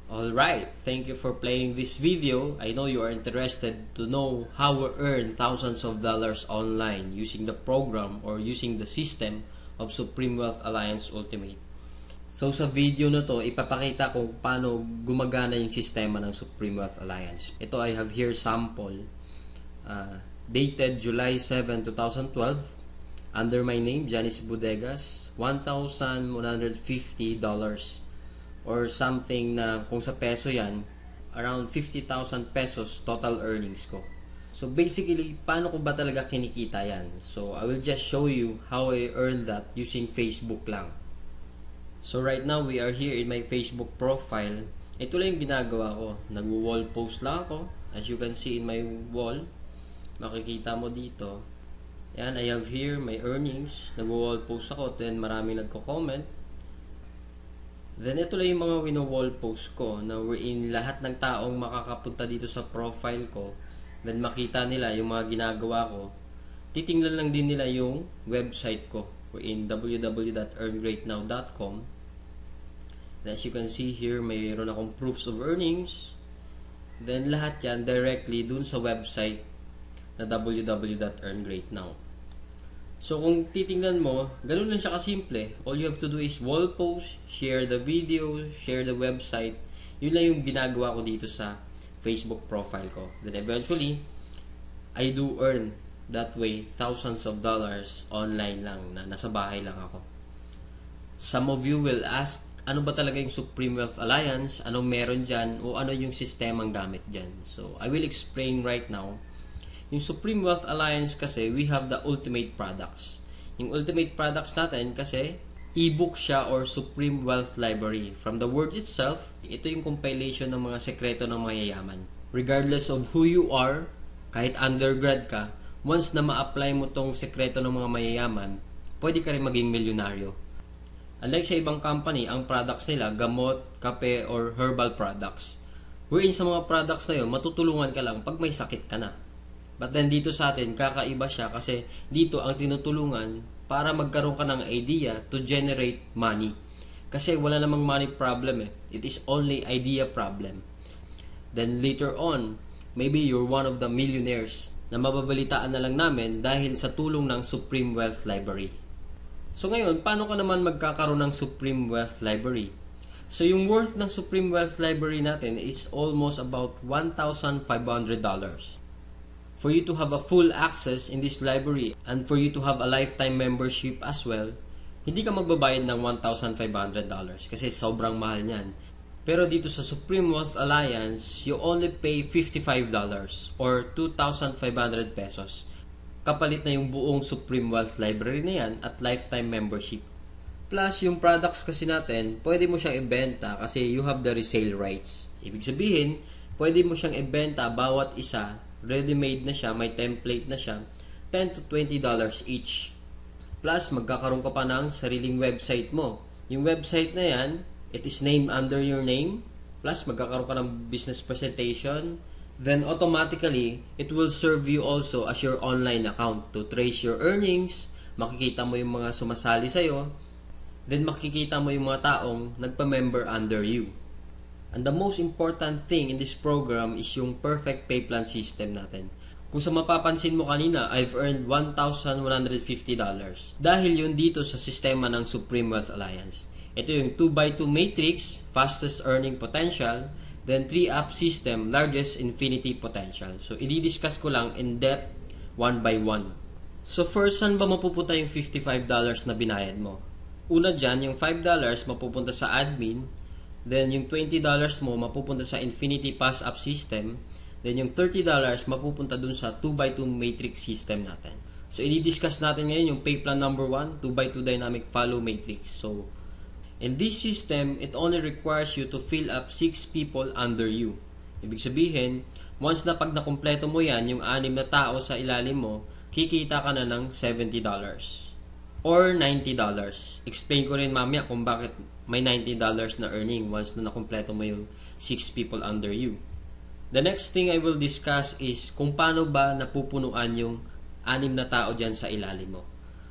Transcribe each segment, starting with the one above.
Alright, thank you for playing this video. I know you are interested to know how we earn thousands of dollars online using the program or using the system of Supreme Wealth Alliance Ultimate. So sa video na to, ipapakita kung paano gumagana yung sistema ng Supreme Wealth Alliance. Ito I have here sample dated July 7, 2012 under my name, Janice Bodegas, $1,150 or something na kung sa peso yan, around 50,000 pesos total earnings ko. So basically, paano ko ba talaga kinikita yan? So I will just show you how I earned that using Facebook lang. So right now, we are here in my Facebook profile. Ito lang yung ginagawa ko. Nag-wall post lang ako. As you can see in my wall, makikita mo dito. Yan, I have here my earnings. Nag-wall post ako, then maraming nagko-comment. Then ito lang yung mga wino-wall post ko na wherein lahat ng taong makakapunta dito sa profile ko, then makita nila yung mga ginagawa ko. Titingnan lang din nila yung website ko wherein www.earngreatnow.com. As you can see here, mayroon akong proofs of earnings. Then lahat yan directly dun sa website na www.earngreatnow. So kung titingnan mo, ganun lang siya kasimple. All you have to do is wall post, share the video, share the website. Yun lang yung ginagawa ko dito sa Facebook profile ko. Then eventually, I do earn that way thousands of dollars online lang na nasa bahay lang ako. Some of you will ask, ano ba talaga yung Supreme Wealth Alliance? Anong meron dyan? O ano yung sistemang gamit dyan? So I will explain right now. Yung Supreme Wealth Alliance kasi, we have the ultimate products. Yung ultimate products natin kasi, ebook siya or Supreme Wealth Library. From the word itself, ito yung compilation ng mga sekreto ng mayayaman. Regardless of who you are, kahit undergrad ka, once na ma-apply mo tong sekreto ng mga mayayaman, pwede ka rin maging milyonaryo. Unlike sa ibang company, ang products nila, gamot, kape, or herbal products. Wherein sa mga products na yun, matutulungan ka lang pag may sakit ka na. But then dito sa atin, kakaiba siya kasi dito ang tinutulungan para magkaroon ka ng idea to generate money. Kasi wala namang money problem eh. It is only idea problem. Then later on, maybe you're one of the millionaires na mababalitaan na lang namin dahil sa tulong ng Supreme Wealth Library. So ngayon, paano ka naman magkakaroon ng Supreme Wealth Library? So yung worth ng Supreme Wealth Library natin is almost about $1,500. For you to have a full access in this library and for you to have a lifetime membership as well, hindi ka magbabayad ng $1,500 kasi sobrang mahal niyan. Pero dito sa Supreme Wealth Alliance, you only pay $55 or 2,500 pesos. Kapalit na yung buong Supreme Wealth Library na yan at lifetime membership. Plus, yung products kasi natin, pwede mo siyang ibenta kasi you have the resale rights. Ibig sabihin, pwede mo siyang ibenta bawat isa, ready-made na siya, may template na siya, $10 to $20 each. Plus, magkakaroon ka pa ng sariling website mo. Yung website na yan, it is named under your name. Plus, magkakaroon ka ng business presentation. Then, automatically, it will serve you also as your online account to trace your earnings. Makikita mo yung mga sumasali sa'yo. Then, makikita mo yung mga taong nagpa-member under you. And the most important thing in this program is yung perfect pay plan system natin. Kung sa mapapansin mo kanina, I've earned $1,150 dahil yun dito sa sistema ng Supreme Wealth Alliance. Ito yung 2x2 matrix, fastest earning potential, then 3-up system, largest infinity potential. So, i-discuss ko lang in depth, one by one. So, first, saan ba mapupunta yung $55 na binayad mo? Una dyan, yung $5 mapupunta sa admin. Then, yung $20 mo mapupunta sa Infinity Pass Up System. Then, yung $30 mapupunta dun sa 2x2 Matrix System natin. So, i-discuss natin ngayon yung pay plan number 1, 2x2 Dynamic Follow Matrix. So, in this system, it only requires you to fill up 6 people under you. Ibig sabihin, once na pag nakumpleto mo yan, yung 6 na tao sa ilalim mo, kikita ka na ng $70 or $90. Explain ko rin mamaya kung bakit may $90 na earning once na nakumpleto mo yung 6 people under you. The next thing I will discuss is kung paano ba napupunuan yung 6 na tao dyan sa ilalim mo.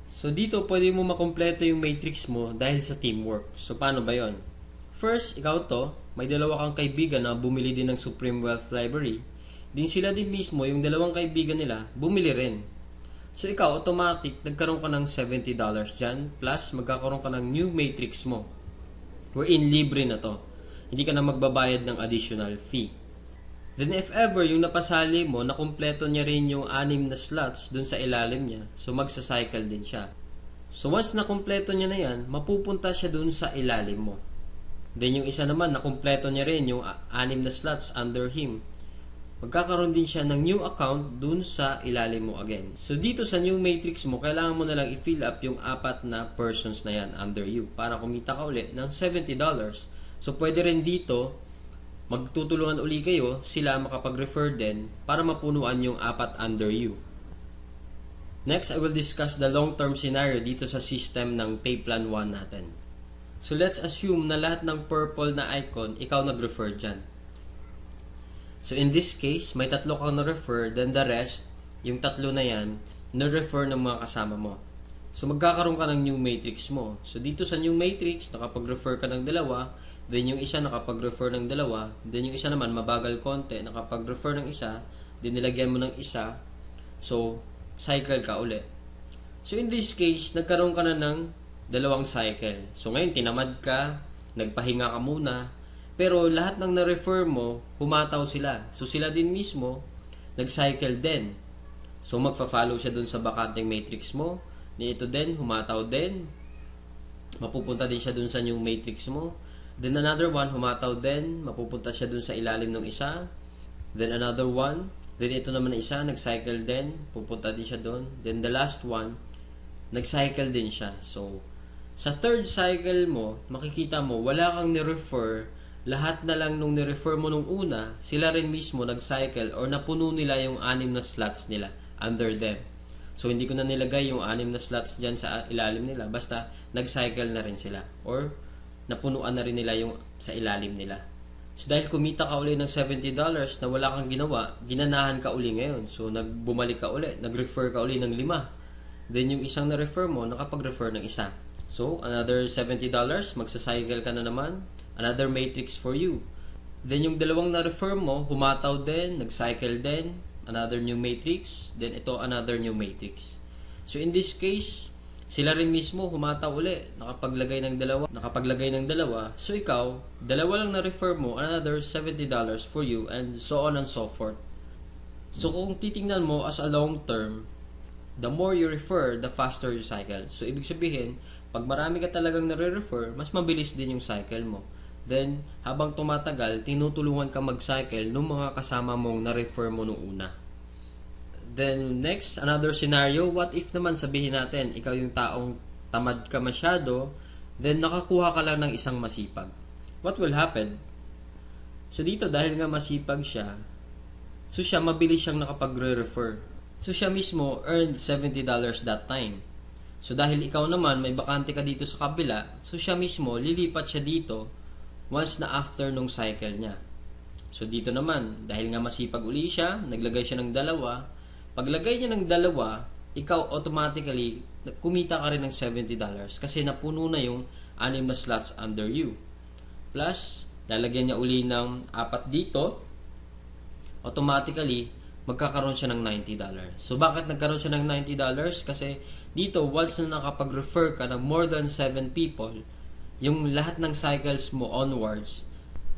So dito pwede mo makumpleto yung matrix mo dahil sa teamwork. So paano ba yon? First, ikaw to, may dalawa kang kaibigan na bumili din ng Supreme Wealth Library. Din sila din mismo, yung dalawang kaibigan nila, bumili rin. So ikaw, automatic, nagkaroon ka ng $70 dyan, plus magkakaroon ka ng new matrix mo. Wherein libre na to. Hindi ka na magbabayad ng additional fee. Then if ever, yung napasali mo, nakumpleto niya rin yung 6 na slots dun sa ilalim niya, so magsacycle din siya. So once nakumpleto niya na yan, mapupunta siya dun sa ilalim mo. Then yung isa naman, nakumpleto niya rin yung 6 na slots under him. Magkakaroon din siya ng new account dun sa ilalim mo again. So dito sa new matrix mo, kailangan mo na lang i-fill up yung 4 na persons na yan under you para kumita ka uli ng $70. So pwede rin dito, magtutulungan uli kayo, sila makapag-refer din para mapunuan yung 4 under you. Next, I will discuss the long-term scenario dito sa system ng Pay Plan 1 natin. So let's assume na lahat ng purple na icon, ikaw nag-refer dyan. So in this case, may 3 kang na-refer, then the rest, yung 3 na yan, na-refer ng mga kasama mo. So magkakaroon ka ng new matrix mo. So dito sa new matrix, nakapag-refer ka ng 2, then yung isa nakapag-refer ng 2, then yung isa naman mabagal konti, nakapag-refer ng isa, then nilagyan mo ng isa, so cycle ka uli. So in this case, nagkaroon ka na ng 2 cycle. So ngayon, tinamad ka, nagpahinga ka muna, pero lahat ng na-refer mo, humataw sila. So sila din mismo, nag-cycle din. So magfa-follow siya dun sa bakanteng matrix mo. Ito din, humataw din. Mapupunta din siya dun sa new matrix mo. Then another one, humataw din. Mapupunta siya dun sa ilalim ng isa. Then another one. Then ito naman na isa, nag-cycle din. Pupunta din siya dun. Then the last one, nag-cycle din siya. So, sa third cycle mo, makikita mo, wala kang ni-refer. Lahat na lang nung ni-refer mo nung una, sila rin mismo nag-cycle or napuno nila yung 6 na slots nila under them. So, hindi ko na nilagay yung 6 na slots dyan sa ilalim nila. Basta, nag-cycle na rin sila. Or, napunuan na rin nila yung sa ilalim nila. So, dahil kumita ka uli ng $70 na wala kang ginawa, ginanahan ka uli ngayon. So, bumalik ka uli. Nag-refer ka uli ng 5. Then, yung isang na-refer mo, nakapag-refer ng isa. So, another $70, magsacycle ka na naman. Another matrix for you. Then, yung 2 na-refer mo, humataw din, nag-cycle din. Another new matrix. Then, ito, another new matrix. So, in this case, sila rin mismo humataw uli. Nakapaglagay ng 2. So, ikaw, 2 lang na-refer mo, another $70 for you, and so on and so forth. So, kung titingnan mo as a long term, the more you refer, the faster you cycle. So, ibig sabihin, pag marami ka talagang nare-refer, mas mabilis din yung cycle mo. Then, habang tumatagal, tinutulungan ka mag-cycle ng mga kasama mong na-refer mo nung una. Then, next, another scenario, what if naman sabihin natin, ikaw yung taong tamad ka masyado, then nakakuha ka lang ng isang masipag. What will happen? So, dito, dahil nga masipag siya, so siya, mabilis siyang nakapagre-refer. So, siya mismo earned $70 that time. So, dahil ikaw naman, may bakante ka dito sa kabila, so siya mismo, lilipat siya dito once na after nung cycle niya. So, dito naman, dahil nga masipag uli siya, naglagay siya ng 2. Paglagay niya ng 2, ikaw automatically, kumita ka rin ng $70 kasi napuno na yung 6 na slots under you. Plus, lalagyan niya uli ng 4 dito, automatically, magkakaroon siya ng $90. So, bakit nagkaroon siya ng $90? Kasi dito, once na nakapag-refer ka ng more than 7 people, yung lahat ng cycles mo onwards,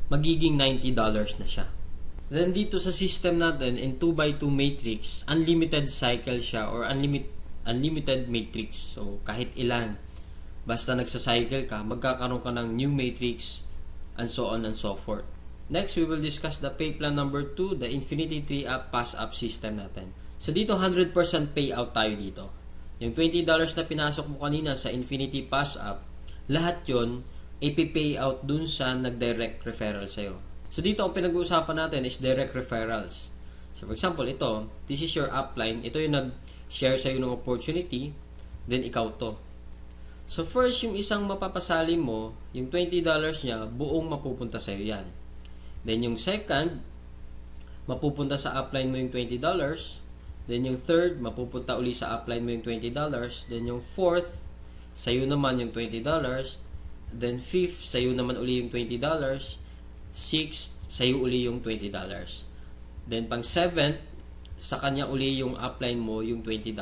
magiging $90 na siya. Then, dito sa system natin, in 2x2 matrix, unlimited cycle siya or unlimited matrix. So, kahit ilan, basta nagsacycle ka, magkakaroon ka ng new matrix, and so on and so forth. Next, we will discuss the pay plan number 2, the Infinity 3-up pass-up system natin. So, dito 100% payout tayo dito. Yung $20 na pinasok mo kanina sa Infinity pass-up, lahat yon ipipay out dun sa nag-direct referral sa'yo. So, dito ang pinag-uusapan natin is direct referrals. So, for example, ito, this is your upline. Ito yung nag-share sa'yo ng opportunity, then ikaw to. So, first, yung isang mapapasali mo, yung $20 niya, buong mapupunta sa'yo yan. Then, yung second, mapupunta sa upline mo yung $20. Then, yung third, mapupunta uli sa upline mo yung $20. Then, yung fourth, sa'yo naman yung $20. Then 5th, sa'yo naman uli yung $20. 6th, sa'yo uli yung $20. Then pang 7th, sa kanya uli yung upline mo yung $20.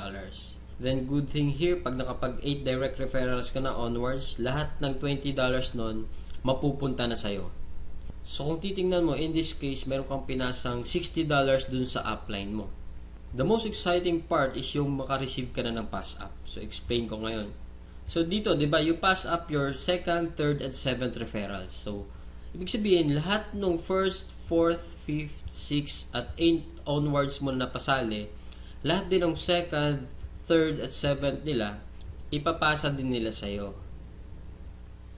Then good thing here, pag nakapag 8 direct referrals ka na onwards, lahat ng $20 nun mapupunta na sa'yo. So kung titingnan mo, in this case, meron kang pinasang $60 dun sa upline mo. The most exciting part is yung makareceive ka na ng pass up. So explain ko ngayon. So dito, 'di ba, you pass up your second, third, and seventh referrals. So ibig sabihin, lahat ng first, fourth, fifth, sixth, at 8th onwards mo na pasali, lahat din ng second, third, at seventh nila, ipapasa din nila sa'yo.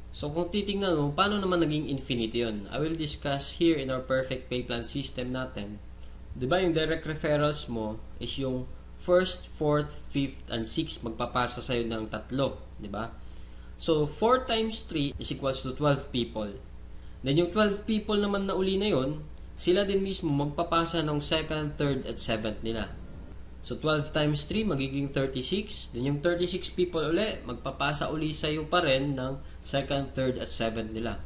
So kung titingnan mo, paano naman naging infinite yun? I will discuss here in our perfect pay plan system natin. Diba yung direct referrals mo is yung first, fourth, fifth, and sixth magpapasa sa'yo ng 3. Diba? So 4 times 3 is equals to 12 people. Then yung 12 people naman na uli na yun, sila din mismo magpapasa ng second, third, at seventh nila. So 12 times 3 magiging 36. Then yung 36 people uli, magpapasa uli sa'yo pa rin ng second, third, at seventh nila.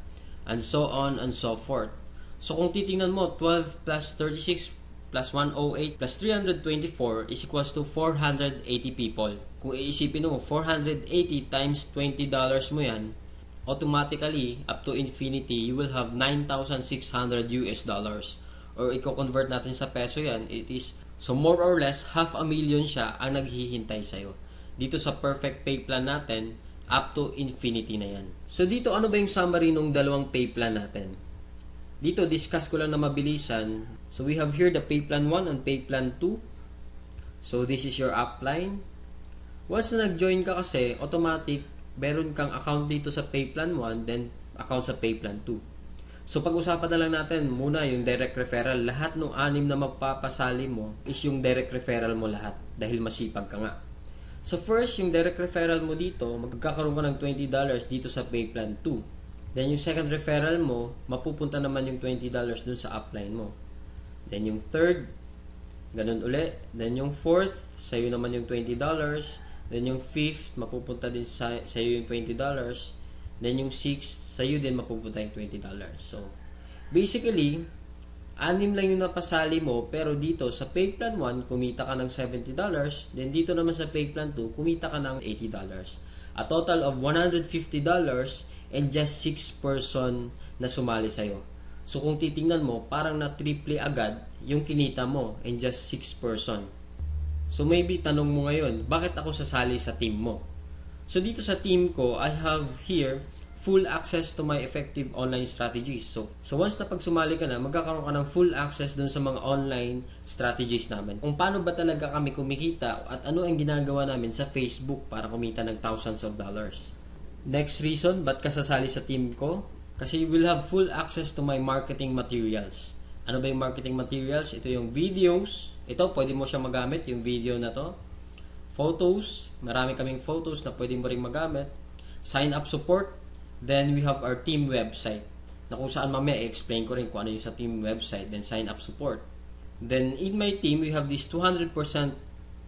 And so on and so forth. So kung titingnan mo, 12 plus 36 plus 108 plus 324 is equals to 480 people. Kung iisipin mo, 480 times $20 mo yan, automatically, up to infinity, you will have $9,600 US. Or i-convert natin sa peso yan, it is, so more or less, 500,000 siya ang naghihintay sa'yo. Dito sa perfect pay plan natin, up to infinity na yan. So dito, ano ba yung summary ng dalawang pay plan natin? Dito, discuss ko lang na mabilisan. So we have here the pay plan 1 and pay plan 2. So this is your upline. Once na nag-join ka kasi, automatic, meron kang account dito sa pay plan 1, then account sa pay plan 2. So pag-usapan na lang natin muna yung direct referral. Lahat ng 6 na magpapasali mo is yung direct referral mo lahat dahil masipag ka nga. So first, yung direct referral mo dito, magkakaroon ka ng $20 dito sa pay plan 2. Then yung second referral mo, mapupunta naman yung $20 dun sa upline mo. Then yung third, ganun uli. Then yung fourth, sa'yo naman yung $20. Then yung fifth, mapupunta din sa'yo yung $20. Then yung sixth, sa'yo din mapupunta yung $20. So, basically, 6 lang yung napasali mo, pero dito sa pay plan 1, kumita ka ng $70. Then dito naman sa pay plan 2, kumita ka ng $80. A total of $150 and just 6 person na sumali sa'yo. So kung titingnan mo, parang na-triple agad yung kinita mo and just 6 person. So maybe tanong mo ngayon, bakit ako sasali sa team mo? So dito sa team ko, I have here full access to my effective online strategies. So once na pag sumali ka na, magkakaroon ka ng full access dun sa mga online strategies namin. Kung paano ba talaga kami kumikita at ano ang ginagawa namin sa Facebook para kumita ng thousands of dollars. Next reason, ba't ka sasali sa team ko? Kasi you will have full access to my marketing materials. Ano ba yung marketing materials? Ito yung videos. Ito, pwede mo siya magamit, yung video na to. Photos. Marami kaming photos na pwede mo rin magamit. Sign up support. Then we have our team website. Na kung saan mamaya i-explain ko rin kung ano yung sa team website. Then sign up support. Then in my team, we have this 200%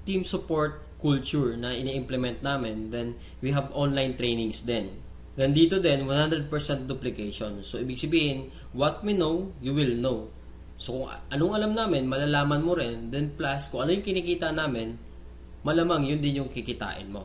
team support culture na ini-implement namin. Then we have online trainings din. Then dito din, 100% duplication. So ibig sabihin, what we know, you will know. So kung anong alam namin, malalaman mo rin. Then plus, kung ano yung kinikita namin, malamang yun din yung kikitain mo.